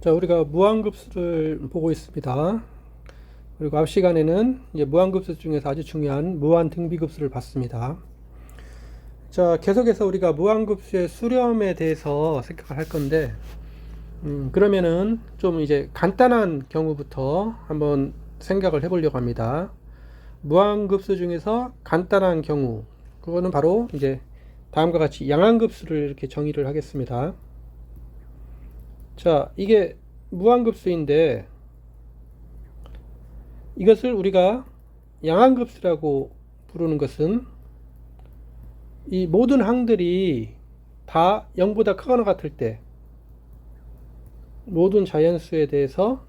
자, 우리가 무한급수를 보고 있습니다. 그리고 앞 시간에는 이제 무한급수 중에서 아주 중요한 무한등비급수를 봤습니다. 자, 계속해서 우리가 무한급수의 수렴에 대해서 생각을 할 건데, 그러면은 좀 이제 간단한 경우부터 한번 생각을 해보려고 합니다. 무한급수 중에서 간단한 경우, 그거는 바로 이제 다음과 같이 양한급수를 이렇게 정의를 하겠습니다. 자, 이게 무한급수인데 이것을 우리가 양한급수라고 부르는 것은 이 모든 항들이 다 0보다 크거나 같을 때 모든 자연수에 대해서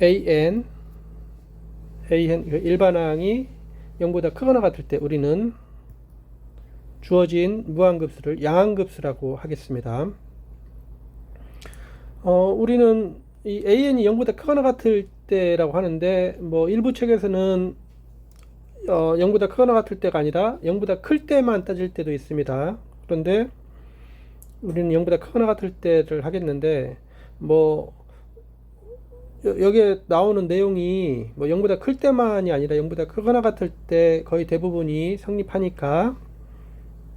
an 일반항이 0보다 크거나 같을 때 우리는 주어진 무한급수를 양한급수라고 하겠습니다. 우리는 이 an이 0보다 크거나 같을 때라고 하는데, 뭐 일부 책에서는 0보다 크거나 같을 때가 아니라 0보다 클 때만 따질 때도 있습니다. 그런데 우리는 0보다 크거나 같을 때를 하겠는데, 뭐 여기에 나오는 내용이 뭐 0보다 클 때만이 아니라 0보다 크거나 같을 때 거의 대부분이 성립하니까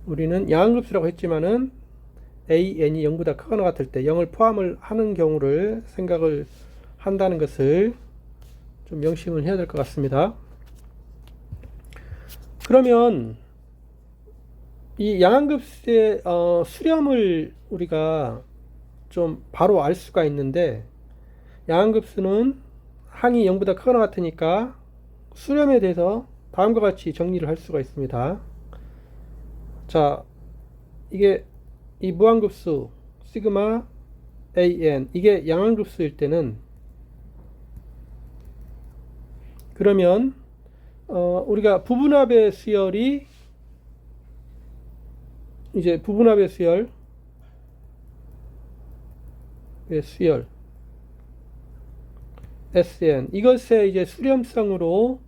우리는 양한급수라고 했지만은 an이 0보다 크거나 같을 때 0을 포함을 하는 경우를 생각을 한다는 것을 좀 명심을 해야 될 것 같습니다. 그러면 이 양한급수의 수렴을 우리가 좀 바로 알 수가 있는데, 양한급수는 항이 0보다 크거나 같으니까 수렴에 대해서 다음과 같이 정리를 할 수가 있습니다. 자, 이게 이 무한급수 시그마 an 이게 양한급수일 때는, 그러면 우리가 부분합의 수열이 이제 부분합의 수열 Sn 이것의 이제 수렴성으로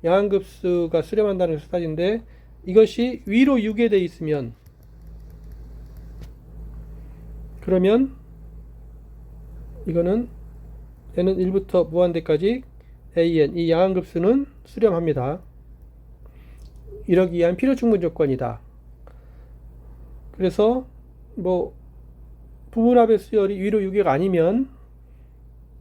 양한급수가 수렴한다는 것을 따지는데, 이것이 위로 유계되어 있으면 그러면 이거는 n은 1부터 무한대까지 an 이 양한급수는 수렴합니다. 이러기 위한 필요충분 조건이다. 그래서 뭐 부분합의 수열이 위로 유계가 아니면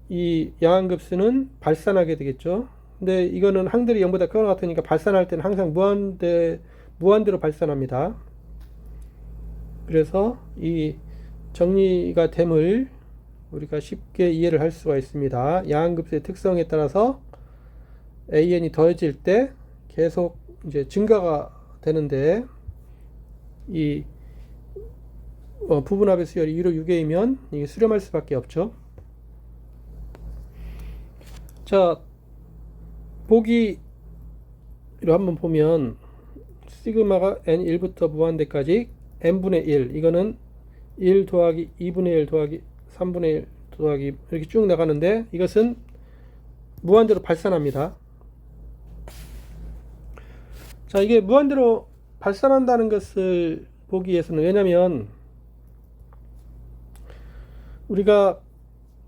이 양한급수는 발산하게 되겠죠. 근데 이거는 항들이 0보다 크거나 같으니까 발산할 때는 항상 무한대로 발산합니다. 그래서 이 정리가 됨을 우리가 쉽게 이해를 할 수가 있습니다. 양한급수의 특성에 따라서 an이 더해질 때 계속 이제 증가가 되는데, 이 부분합의 수열이 위로 유계이면 이게 수렴할 수밖에 없죠. 자, 보기로 한번 보면 시그마가 n1부터 무한대까지 n분의 1, 이거는 1 더하기 2분의 1 더하기 3분의 1 더하기 이렇게 쭉 나가는데, 이것은 무한대로 발산합니다. 자, 이게 무한대로 발산한다는 것을 보기 위해서는, 왜냐면 우리가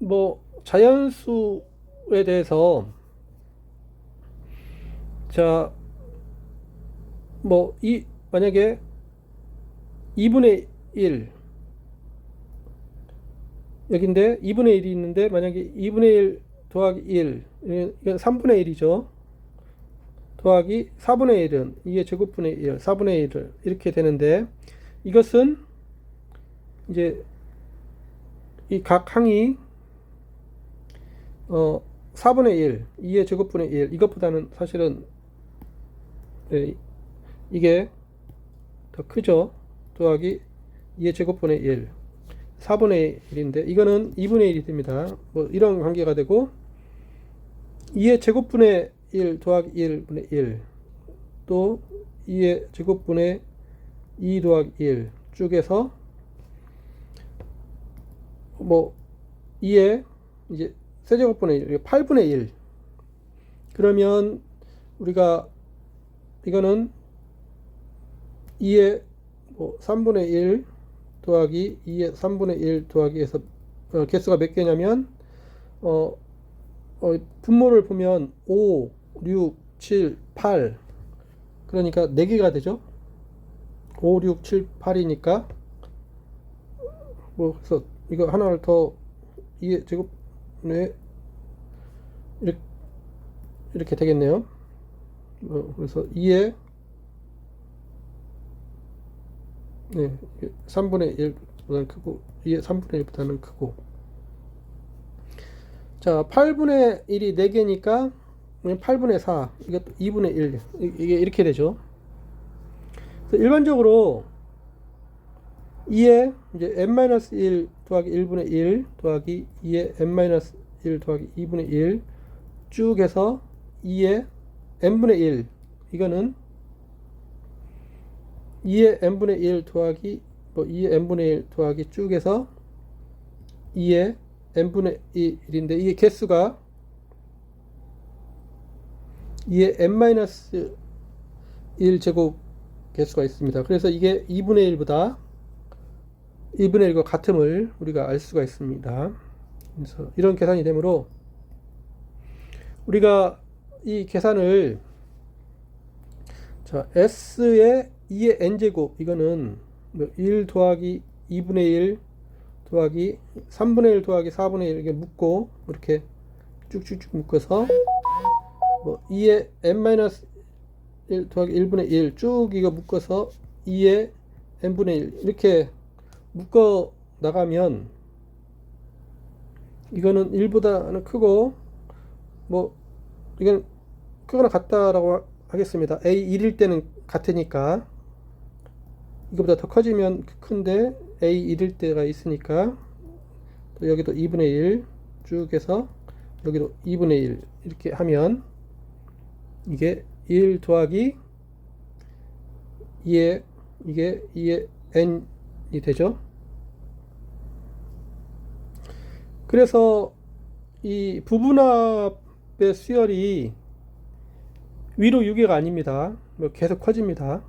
뭐 자연수에 대해서 자, 뭐 만약에 2분의 1 여긴데 2분의 1이 있는데, 만약에 2분의 1 더하기 1 이건 3분의 1이죠. 더하기 4분의 1은 2의 제곱분의 1 4분의 1을 이렇게 되는데, 이것은 이제 이 각 항이 4분의 1 2의 제곱분의 1 이것보다는 사실은 이게 더 크죠. 더하기 2의 제곱분의 1 4분의 1인데 이거는 2분의 1이 됩니다. 뭐 이런 관계가 되고, 2의 제곱분의 1 더하기 1분의 1 또 2의 제곱분의 2 더하기 1 쭉해서 뭐 2의 이제 세제곱분의 1 8분의 1, 그러면 우리가 이거는 2의 뭐 3분의 1 더하기 2의 3분의 1 더하기 해서 개수가 몇 개냐면 분모를 보면 5, 6, 7, 8 그러니까 4개가 되죠. 5, 6, 7, 8이니까 뭐 그래서 이거 하나를 더 2의 제곱 네 이렇게 되겠네요. 그래서 2의 3분의 1보다는 크고 2의 3분의 1보다는 크고 자 8분의 1이 4개니까 8분의 4 이것도 2분의 1 이게 이렇게 되죠. 그래서 일반적으로 2의 이제 n-1 더하기 1분의 1 더하기 2의 n-1 더하기 2분의 1 쭉 해서 2의 n분의 1 이거는 2의 n분의 1 더하기 2의 n분의 1 더하기 쭉 해서 2의 n분의 1인데 이게 개수가 2의 n-1 제곱 개수가 있습니다. 그래서 이게 2분의 1보다 2분의 1과 같음을 우리가 알 수가 있습니다. 그래서 이런 계산이 되므로 우리가 이 계산을 자 S의 2의 n제곱 이거는 1 더하기 2분의 1 더하기 3분의 1 더하기 4분의 1 이렇게 묶고 이렇게 쭉쭉쭉 묶어서 2의 n-1 더하기 1분의 1 쭉 이거 묶어서 2의 n분의 1 이렇게 묶어 나가면 이거는 1보다는 크고 이건 크거나 같다라고 하겠습니다. A 1일 때는 같으니까 이거보다 더 커지면 큰데 A 1일 때가 있으니까 또 여기도 2분의 1 쭉 해서 여기도 2분의 1 이렇게 하면 이게 1 더하기 2의 이게 2의 n이 되죠. 그래서 이 부분합의 수열이 위로 6개가 아닙니다. 계속 커집니다.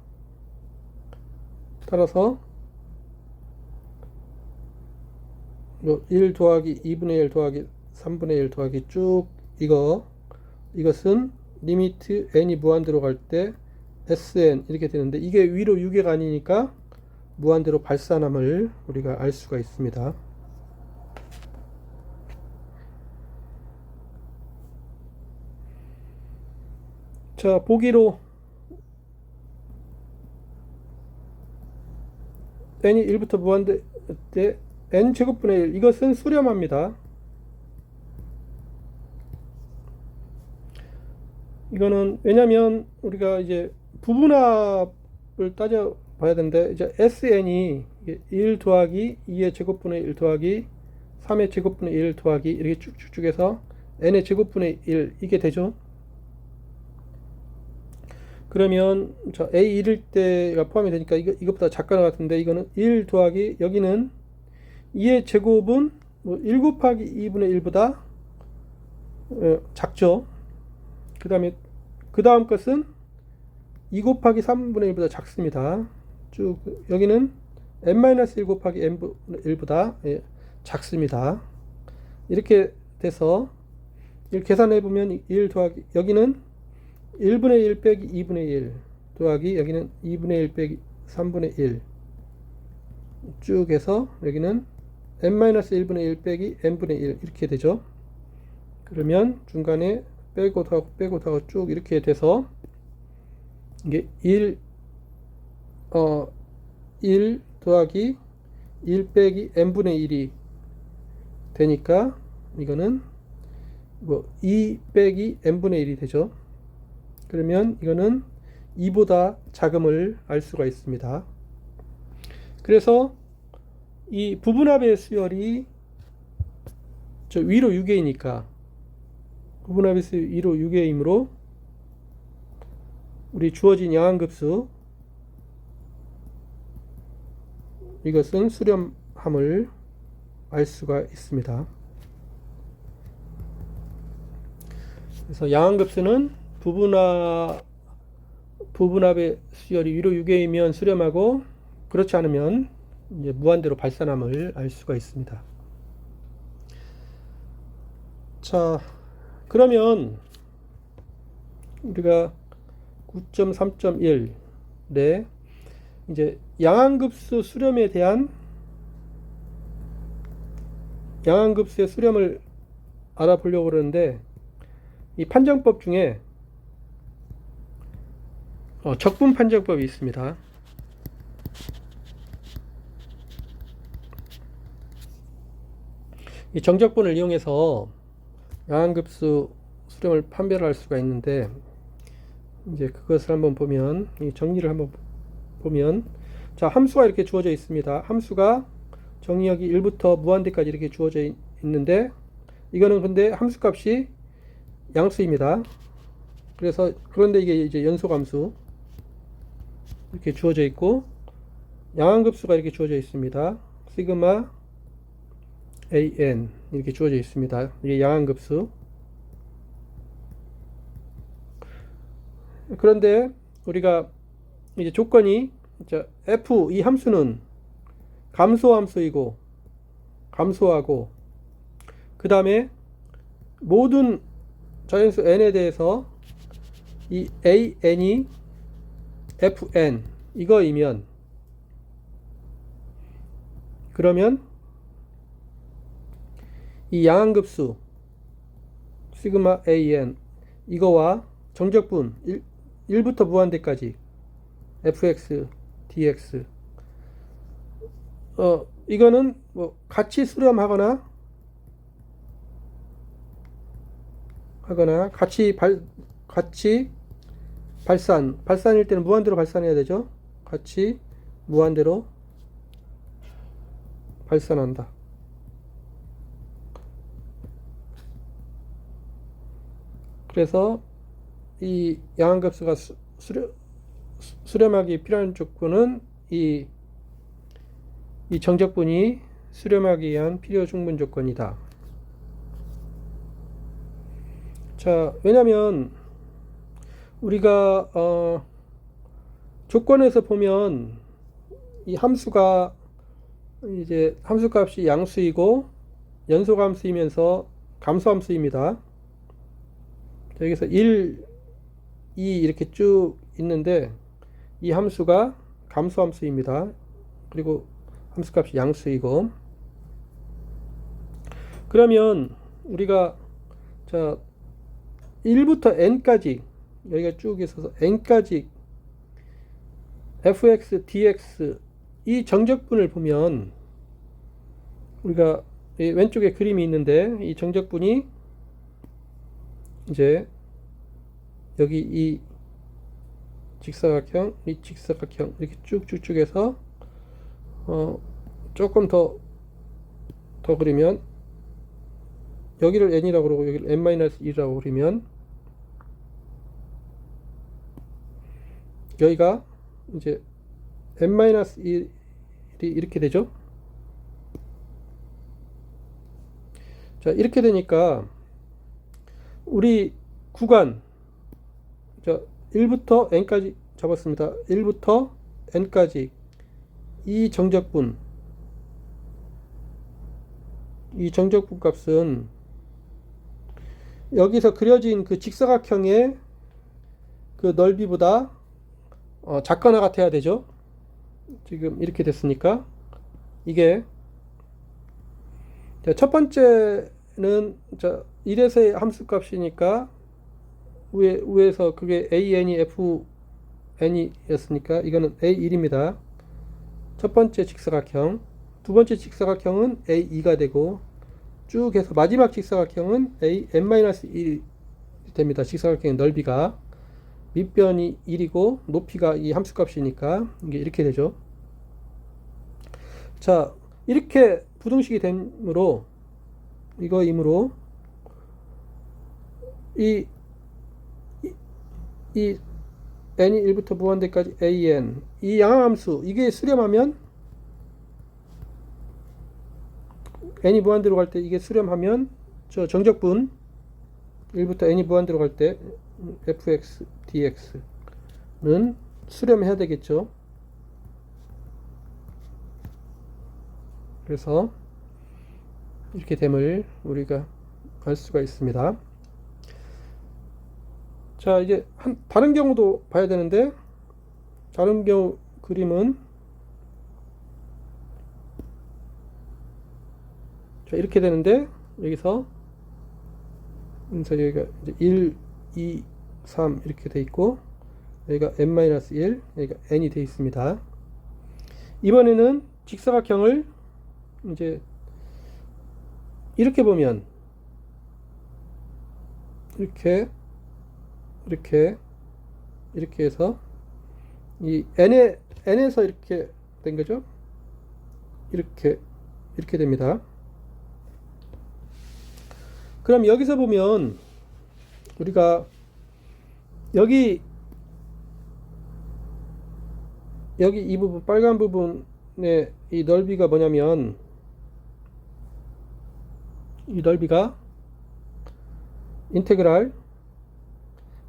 따라서 1 더하기 2분의 1 더하기 3분의 1 더하기 쭉 이것은 리미트 n이 무한대로 갈 때 sn 이렇게 되는데 이게 위로 6개가 아니니까 무한대로 발산함을 우리가 알 수가 있습니다. 자, 보기로 n이 1부터 무한대 때 n 제곱분의 1 이것은 수렴합니다. 이거는 왜냐면 우리가 이제 부분합을 따져 봐야 되는데 이제 sn이 1 더하기 2의 제곱분의 1 더하기 3의 제곱분의 1 더하기 이렇게 쭉쭉쭉 해서 n의 제곱분의 1 이게 되죠. 그러면 자 a 1일 때가 포함이 되니까 이것보다 작은 것 같은데 이거는 1 더하기 여기는 2의 제곱은 1 곱하기 2분의 1보다 작죠. 그 다음 것은 2 곱하기 3분의 1보다 작습니다. 쭉 여기는 n-1 곱하기 n분의 1보다 작습니다. 이렇게 돼서 이렇게 계산해 보면 1 더하기 여기는 1분의 1 빼기 2분의 1 더하기 여기는 2분의 1 빼기 3분의 1 쭉 해서 여기는 n-1분의 1 빼기 n분의 1 이렇게 되죠. 그러면 중간에 빼고 더하고 쭉 이렇게 돼서 이게 1 더하기 1 빼기 n분의 1이 되니까 이거는 2 빼기 n분의 1이 되죠. 그러면 이거는 2보다 작음을 알 수가 있습니다. 그래서 이 부분합의 수열이 저 위로 6개이니까 부분합의 수열이 위로 6개이므로 우리 주어진 양항급수 이것은 수렴함을 알 수가 있습니다. 그래서 양항급수는 부분합의 수열이 위로 6개이면 수렴하고 그렇지 않으면 이제 무한대로 발산함을 알 수가 있습니다. 자, 그러면 우리가 9.3.1에 이제 양항급수 수렴에 대한 양항급수의 수렴을 알아보려고 그러는데, 이 판정법 중에 적분 판정법이 있습니다. 이 정적분을 이용해서 양항급수 수렴을 판별할 수가 있는데, 이제 그것을 한번 보면, 이 정리를 한번 보면, 자, 함수가 이렇게 주어져 있습니다. 함수가 정의역이 1부터 무한대까지 이렇게 주어져 있는데, 이거는 근데 함수값이 양수입니다. 그래서 그런데 이게 이제 연소함수 이렇게 주어져 있고, 양항급수가 이렇게 주어져 있습니다. 시그마 an 이렇게 주어져 있습니다. 이게 양항급수. 그런데 우리가 이제 조건이, 자, f 이 함수는 감소함수이고 감소하고, 그 다음에 모든 자연수 n에 대해서 이 an이 fn 이거이면, 그러면 이 양항급수 시그마 an 이거와 정적분 1부터 무한대까지 fx dx 이거는 뭐 같이 수렴하거나 같이 발산일 때는 무한대로 발산해야 되죠. 같이 무한대로 발산한다. 그래서 이 양항급수가 수렴하기 필요한 조건은 이 정적분이 수렴하기 위한 필요 충분 조건이다. 자, 왜냐면 우리가 조건에서 보면 이 함수가 이제 함수값이 양수이고 연소함수이면서 감소함수입니다. 여기서 1, 2 이렇게 쭉 있는데, 이 함수가 감소함수입니다. 그리고 함수값이 양수이고, 그러면 우리가 자 1부터 n까지 여기가 쭉 있어서 n까지 fx, dx 이 정적분을 보면, 우리가 왼쪽에 그림이 있는데, 이 정적분이 이제 여기 이 직사각형, 이 직사각형 이렇게 쭉쭉쭉 해서 조금 더 그리면, 여기를 n이라고 그러고 여기를 n-1이라고 그리면, 여기가 이제 n-1이 이렇게 되죠. 자, 이렇게 되니까 우리 구간, 자, 1부터 n까지 잡았습니다. 1부터 n까지 이 정적분 값은 여기서 그려진 그 직사각형의 그 넓이보다 작거나 같아야 되죠. 지금 이렇게 됐으니까 이게, 자, 첫 번째는 자 1에서의 함수값이니까 위에서 그게 an이 fn이 였으니까 이거는 a1입니다. 첫 번째 직사각형. 두 번째 직사각형은 a2가 되고, 쭉 해서 마지막 직사각형은 n-1이 됩니다. 직사각형의 넓이가 밑변이 1이고 높이가 이 함수값이니까 이게 이렇게 되죠. 자, 이렇게 부등식이 되므로 이거이므로 이 n이 1부터 무한대까지 an 이 양항함수 이게 수렴하면, n이 무한대로 갈 때 이게 수렴하면 저 정적분 1부터 n이 무한대로 갈 때 fx dx는 수렴해야 되겠죠. 그래서 이렇게 됨을 우리가 알 수가 있습니다. 자, 이제 다른 경우도 봐야 되는데, 다른 경우 그림은 자, 이렇게 되는데, 여기서 여기가 이제 1, 2, 3 이렇게 돼 있고, 여기가 n-1, 여기가 n이 돼 있습니다. 이번에는 직사각형을 이제 이렇게 보면 이렇게 해서 이 n에서 이렇게 된 거죠. 이렇게 됩니다. 그럼 여기서 보면 우리가 여기 이 부분 빨간 부분의 이 넓이가 뭐냐면, 이 넓이가 인테그랄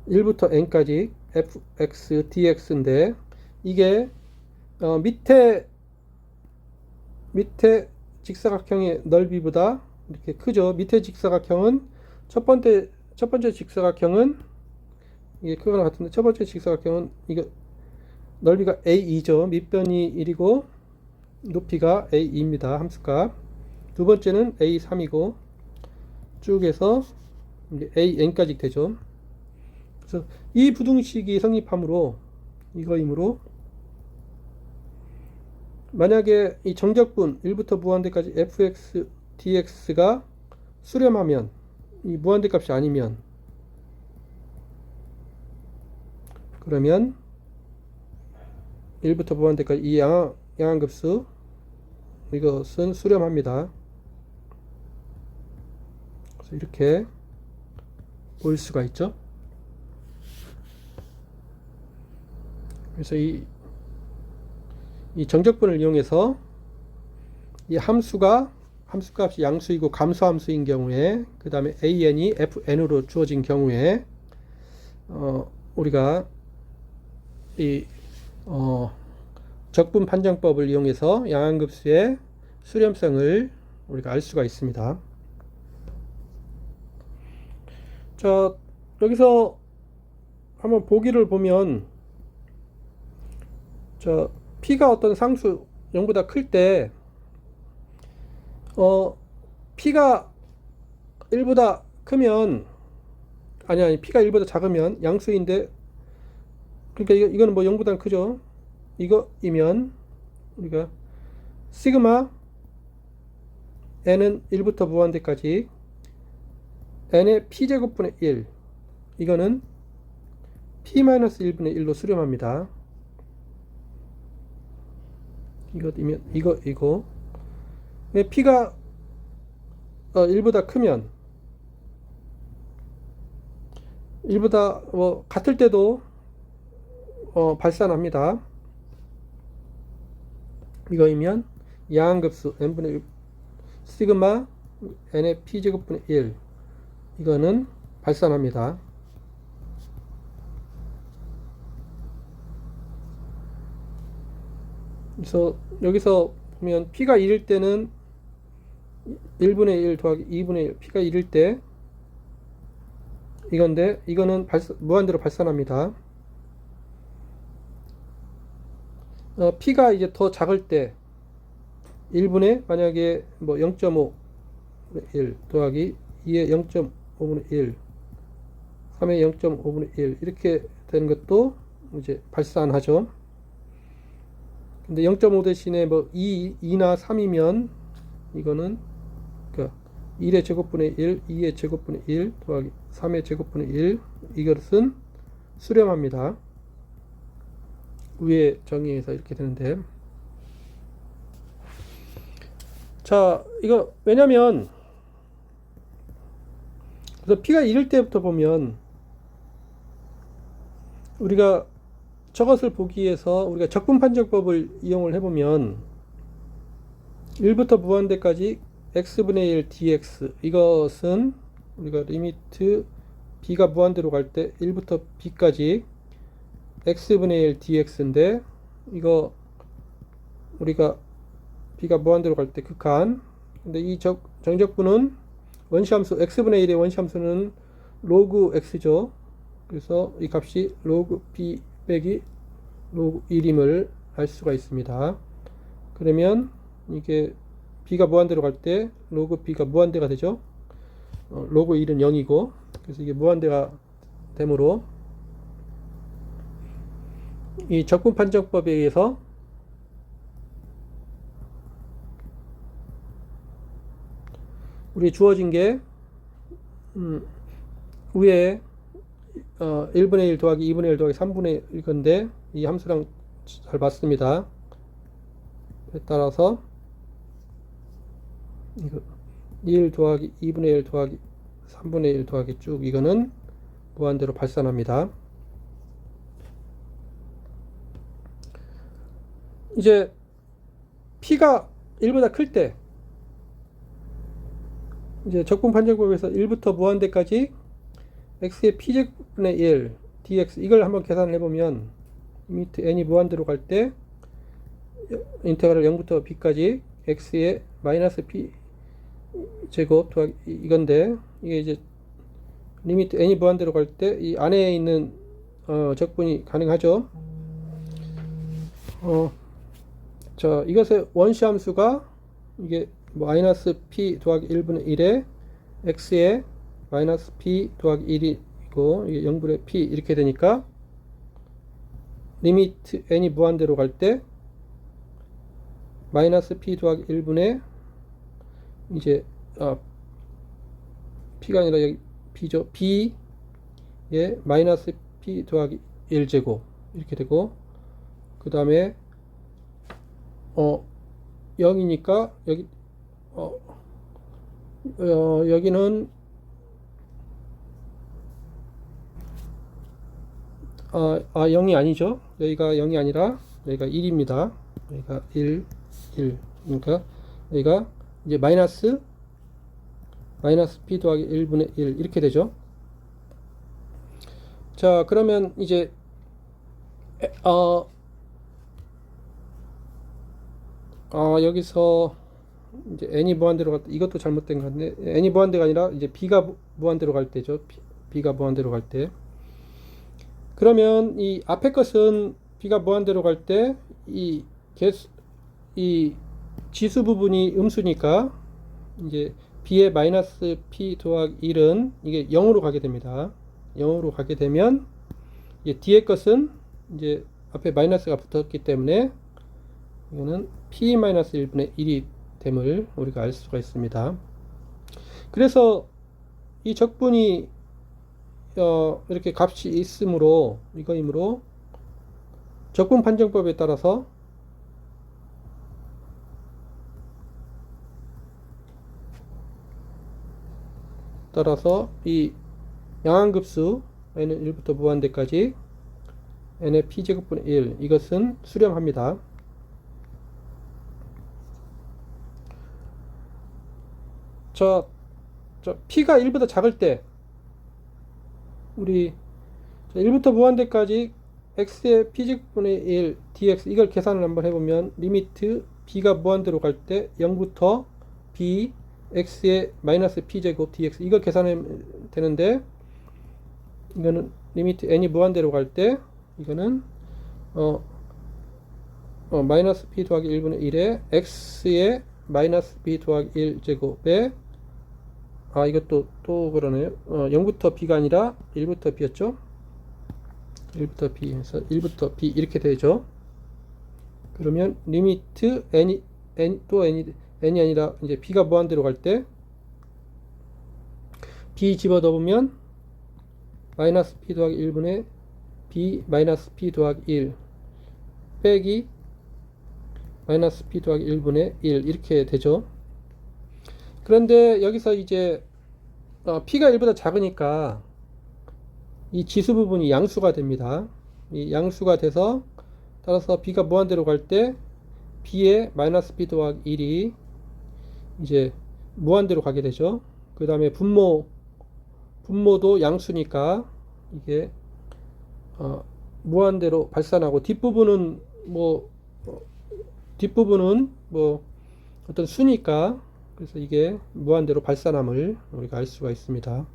1부터 n까지 fx dx인데, 이게 밑에 직사각형의 넓이보다 이렇게 크죠. 밑에 직사각형은 첫 번째 직사각형은 이게 크거나 같은데, 첫 번째 직사각형은 이거 넓이가 a2죠. 밑변이 1이고 높이가 a2입니다. 함수값. 두 번째는 a3이고 쭉 해서 이제 an까지 되죠. 그래서 이 부등식이 성립하므로, 이거이므로 만약에 이 정적분 1부터 무한대까지 fx dx가 수렴하면, 이 무한대 값이 아니면, 그러면 1부터 무한대까지 이 양항급수 이것은 수렴합니다. 그래서 이렇게 보일 수가 있죠. 그래서 이 정적분을 이용해서 이 함수값이 양수이고 감소함수인 경우에, 그 다음에 an이 fn으로 주어진 경우에 우리가 이 적분 판정법을 이용해서 양항급수의 수렴성을 우리가 알 수가 있습니다. 자, 여기서 한번 보기를 보면, 자, p가 어떤 상수 0보다 클 때 p가 1보다 크면, 아니 p가 1보다 작으면 양수인데, 그러니까 이거는 뭐 0보다 크죠. 이거이면 우리가 시그마 n은 1부터 무한대까지 n의 p제곱분의 1, 이거는 p-1분의 1로 수렴합니다. 이거이면 이거 p가 1보다 크면, 1보다 뭐 같을 때도 발산합니다. 이거이면 양항급수 n분의 1 시그마 n의 p제곱분의 1, 이거는 발산합니다. 그래서 여기서 보면 p가 1일 때는 1분의 1 더하기 2분의 1, p가 1일 때 이건데, 이거는 무한대로 발산합니다. p가 이제 더 작을 때 1분의 만약에 뭐 0.5 1 더하기 2의 0.5분의 1, 3의 0.5분의 1 이렇게 되는 것도 이제 발산하죠. 근데 0.5 대신에 뭐 2나 3이면 이거는 그 1의 제곱분의 1, 2의 제곱분의 1 더하기 3의 제곱분의 1, 이것은 수렴합니다. 위에 정의에서 이렇게 되는데, 자, 이거 왜냐면 그래서 p가 1일 때부터 보면 우리가 저것을 보기 위해서 우리가 적분 판정법을 이용을 해보면 1부터 무한대까지 x분의 1 dx, 이것은 우리가 리미트 b가 무한대로 갈 때 1부터 b까지 x분의 1 dx인데, 이거 우리가 b가 무한대로 갈 때 극한, 근데 이 정적분은 원시함수 x분의 1의 원시함수는 로그 x죠. 그래서 이 값이 로그 b 빼기 로그 1임을 알 수가 있습니다. 그러면 이게 b가 무한대로 갈 때 로그 b가 무한대가 되죠. 로그 1은 0이고, 그래서 이게 무한대가 되므로 이 적분 판정법에 의해서 우리 주어진 게 위에 1분의 1 더하기 2분의 1 더하기 3분의 1 건데 이 함수랑 잘 맞습니다. 따라서 이거 1 더하기 2분의 1 더하기 3분의 1 더하기 쭉 이거는 무한대로 발산합니다. 이제 p가 1보다 클 때 이제 적분 판정법에서 1부터 무한대까지 x의 p제곱분의 1 dx 이걸 한번 계산을 해보면 리미트 n이 무한대로 갈 때 인테그랄 0부터 b까지 x의 마이너스 p 제곱 더하기 이건데, 이게 이제 리미트 n이 무한대로 갈 때 이 안에 있는 적분이 가능하죠. 자, 이것의 원시함수가 이게 마이너스 p 더하기 1분의 1에 x의 마이너스 p 더하기 1이고 이게 0분의 p 이렇게 되니까 리미트 n이 무한대로 갈 때 마이너스 p 더하기 1분의 이제 p가 아니라 여기 b죠. b의 마이너스 p 더하기 1제곱 이렇게 되고, 그 다음에 0이니까 여기 여기는 0이 아니죠. 여기가 0이 아니라 여기가 1입니다. 여기가 1 그러니까 여기가 이제 마이너스 p 더하기 1분의 1 이렇게 되죠. 자, 그러면 이제 여기서 이제 n이 무한대로 갈 때 이것도 잘못된 것 같네. n이 무한대가 아니라 이제 b가 무한대로 갈 때죠. b가 무한대로 갈 때. 그러면 이 앞에 것은 b가 무한대로 갈 때 이 지수 부분이 음수니까 이제 b의 마이너스 p 더하기 1은 이게 0으로 가게 됩니다. 0으로 가게 되면 이제 뒤에 것은 이제 앞에 마이너스가 붙었기 때문에 이거는 p-1분의 1이 됨을 우리가 알 수가 있습니다. 그래서 이 적분이 이렇게 값이 있으므로 이거이므로 적분 판정법에 따라서 이 양항급수 n은 1부터 무한대까지 n의 p제곱분의 1 이것은 수렴합니다. 자, p가 1보다 작을 때 우리 1부터 무한대까지 x의 p제곱분의 1 dx 이걸 계산을 한번 해보면 리미트 b가 무한대로 갈 때 0부터 b x의 마이너스 p제곱 dx 이걸 계산하면 되는데, 이거는 리미트 n이 무한대로 갈 때 이거는 마이너스 p 더하기 1분의 1에 x의 마이너스 p 더하기 1제곱에 이것도 또 그러네요. 0부터 b가 아니라 1부터 b였죠. 1부터 b 해서 1부터 b 이렇게 되죠. 그러면 리미트 n이 아니라 이제 b가 무한대로 갈 때 b 집어넣으면 마이너스 p 더하기 1분의 b 마이너스 p 더하기 1 빼기 마이너스 p 더하기 1분의 1 이렇게 되죠. 그런데 여기서 이제 p가 1보다 작으니까 이 지수 부분이 양수가 됩니다. 이 양수가 돼서 따라서 b가 무한대로 갈 때 b의 마이너스 p 더하기 1이 이제 무한대로 가게 되죠. 그 다음에 분모도 양수니까 이게 무한대로 발산하고 뒷부분은 뭐 어떤 수니까 그래서 이게 무한대로 발산함을 우리가 알 수가 있습니다.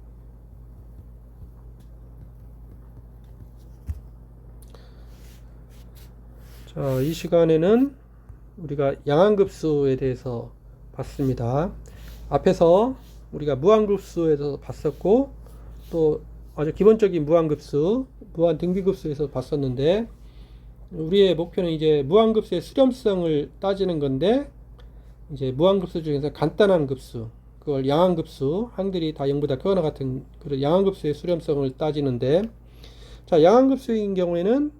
자, 이 시간에는 우리가 양항급수에 대해서 봤습니다. 앞에서 우리가 무한급수에서 봤었고, 또 아주 기본적인 무한급수, 무한등비급수에서 봤었는데, 우리의 목표는 이제 무한급수의 수렴성을 따지는 건데, 이제 무한급수 중에서 간단한 급수, 그걸 양항급수, 항들이 다 0보다 크거나 같은 그런 양항급수의 수렴성을 따지는데, 자, 양항급수인 경우에는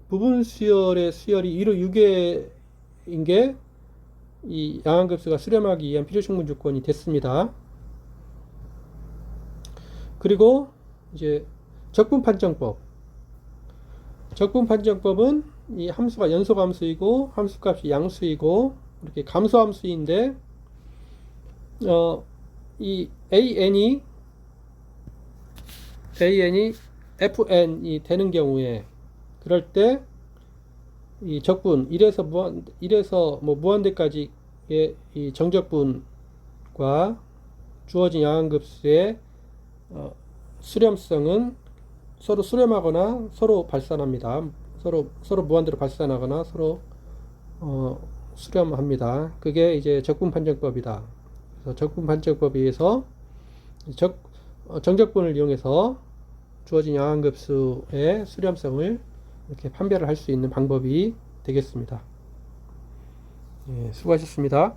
부분 수열의 수열이 1호 6개인 게 이 양항급수가 수렴하기 위한 필요식문 조건이 됐습니다. 그리고 이제 적분판정법. 적분판정법은 이 함수가 연소함수이고 함수값이 양수이고 이렇게 감소함수인데 이 an이 fn이 되는 경우에 그럴 때 이 적분 1에서 무한대까지의 이 정적분과 주어진 양항급수의 수렴성은 서로 수렴하거나 서로 발산합니다. 서로 무한대로 발산하거나 서로 수렴합니다. 그게 이제 적분판정법이다. 그래서 적분판정법에 의해서 정적분을 이용해서 주어진 양항급수의 수렴성을 이렇게 판별을 할 수 있는 방법이 되겠습니다. 예, 수고하셨습니다.